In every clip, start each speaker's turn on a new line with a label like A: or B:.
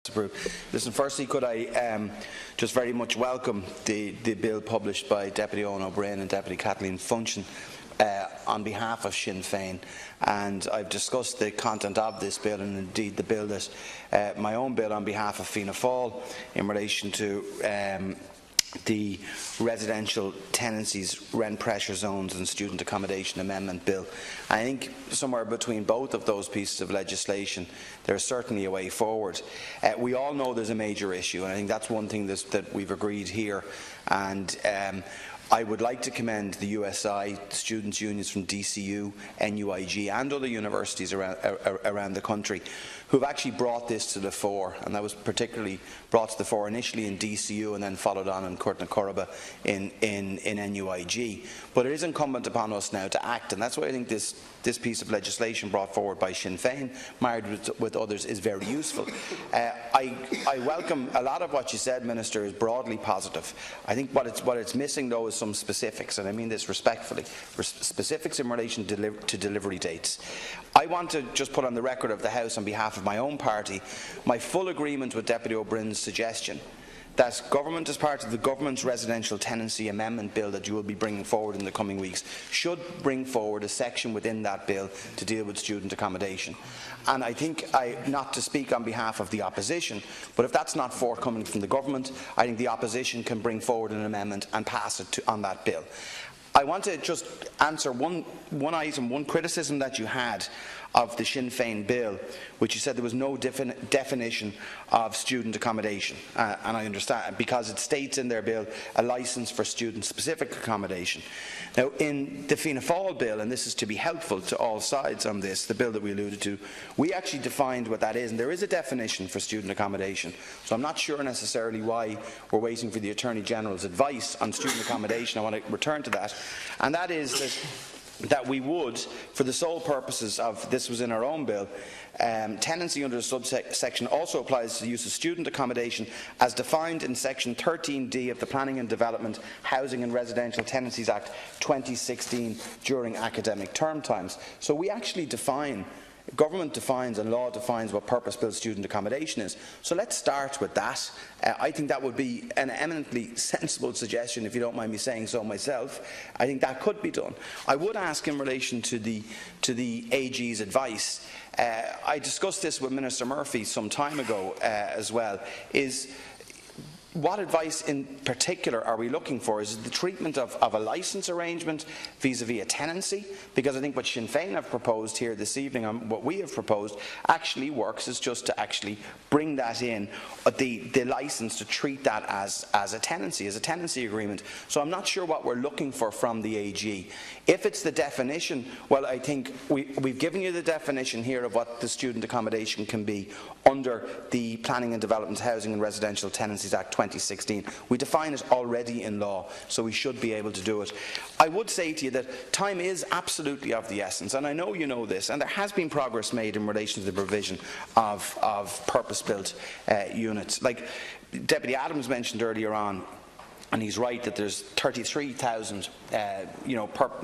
A: Listen, firstly, could I just very much welcome the bill published by Deputy Owen O'Brien and Deputy Kathleen Funchion on behalf of Sinn Féin, and I've discussed the content of this bill and indeed the bill that my own bill on behalf of Fianna Fáil in relation to the residential tenancies, rent pressure zones and student accommodation amendment bill. I think somewhere between both of those pieces of legislation there is certainly a way forward. We all know there's a major issue, and I think that's one thing that we've agreed here, and I would like to commend the USI, students' unions from DCU, NUIG and other universities around the country who have actually brought this to the fore, and that was particularly brought to the fore initially in DCU and then followed on in Courtnacorba in NUIG. But it is incumbent upon us now to act, and that's why I think this piece of legislation brought forward by Sinn Féin, married with others, is very useful. I welcome a lot of what you said, Minister, is broadly positive. I think what it's missing, though, is some specifics, and I mean this respectfully, specifics in relation to delivery dates. I want to just put on the record of the House on behalf of my own party my full agreement with Deputy O'Brien's suggestion that government, as part of the government's residential tenancy amendment bill that you will be bringing forward in the coming weeks, should bring forward a section within that bill to deal with student accommodation. And I think, not to speak on behalf of the opposition, but if that's not forthcoming from the government, I think the opposition can bring forward an amendment and pass it on that bill. I want to just answer one criticism that you had of the Sinn Féin bill, which you said there was no definition of student accommodation, and I understand, because it states in their bill a licence for student-specific accommodation. Now, in the Fianna Fáil bill, and this is to be helpful to all sides on this, the bill that we alluded to, we actually defined what that is, and there is a definition for student accommodation. So I'm not sure necessarily why we're waiting for the Attorney General's advice on student accommodation. I want to return to that, and that is that we would, for the sole purposes of, this was in our own bill, tenancy under the subsection also applies to the use of student accommodation as defined in section 13D of the Planning and Development, Housing and Residential Tenancies Act 2016 during academic term times. So we actually define, government defines and law defines what purpose-built student accommodation is. So let's start with that. I think that would be an eminently sensible suggestion, if you don't mind me saying so myself. I think that could be done. I would ask in relation to the AG's advice. I discussed this with Minister Murphy some time ago as well, is what advice in particular are we looking for? Is it the treatment of a licence arrangement vis-à-vis a tenancy? Because I think what Sinn Féin have proposed here this evening and what we have proposed actually works, is just to actually bring that in, the licence, to treat that as a tenancy agreement. So I'm not sure what we're looking for from the AG. If it's the definition, well, I think we've given you the definition here of what the student accommodation can be under the Planning and Development, Housing and Residential Tenancies Act 2016. We define it already in law, so we should be able to do it. I would say to you that time is absolutely of the essence, and I know you know this, and there has been progress made in relation to the provision of purpose-built units. Like Deputy Adams mentioned earlier on, and he's right that there's 33,000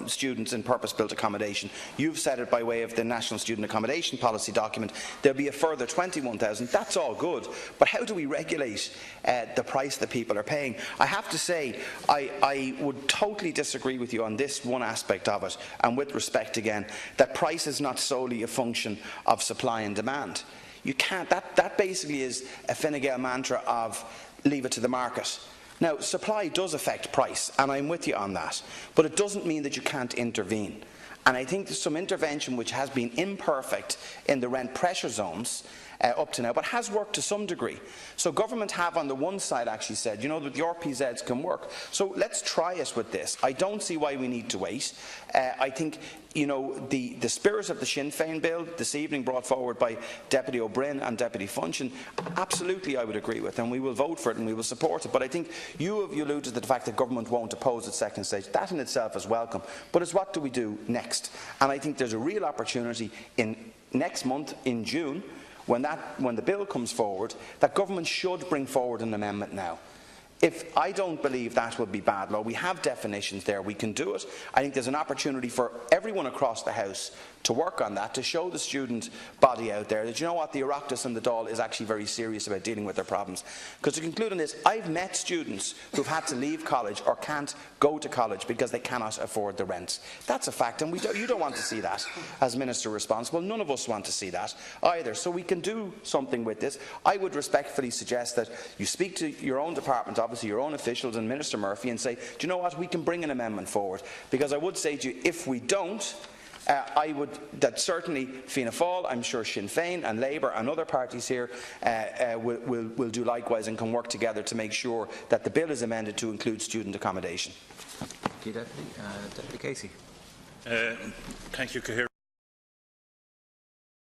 A: students in purpose-built accommodation. You've said it by way of the National Student Accommodation Policy document. There'll be a further 21,000. That's all good. But how do we regulate the price that people are paying? I have to say, I would totally disagree with you on this one aspect of it, and with respect again, that price is not solely a function of supply and demand. You can't, that basically is a Fine Gael mantra of leave it to the market. Now, supply does affect price, and I'm with you on that, but it doesn't mean that you can't intervene. And I think there's some intervention which has been imperfect in the rent pressure zones up to now, but has worked to some degree. So government have on the one side actually said, you know, that the RPZs can work. So let's try it with this. I don't see why we need to wait. I think, you know, the spirit of the Sinn Féin bill this evening brought forward by Deputy O'Brien and Deputy Funchion, absolutely I would agree with, and we will vote for it and we will support it. But I think you have alluded to the fact that government won't oppose its second stage. That in itself is welcome. But it's what do we do next? And I think there's a real opportunity in next month, in June, when the bill comes forward, that government should bring forward an amendment now. If I don't believe that would be bad law, we have definitions there, we can do it. I think there's an opportunity for everyone across the House to work on that, to show the student body out there that, you know what, the Oireachtas and the Dáil is actually very serious about dealing with their problems. Because to conclude on this, I've met students who've had to leave college or can't go to college because they cannot afford the rents. That's a fact, and you don't want to see that as Minister responsible. None of us want to see that either. So we can do something with this. I would respectfully suggest that you speak to your own department, obviously your own officials and Minister Murphy, and say, do you know what, we can bring an amendment forward. Because I would say to you, if we don't, that certainly Fianna Fáil, I'm sure Sinn Féin and Labour and other parties here will do likewise and can work together to make sure that the bill is amended to include student accommodation.
B: Thank you, Deputy. Deputy Casey.
C: Thank you, Cahir.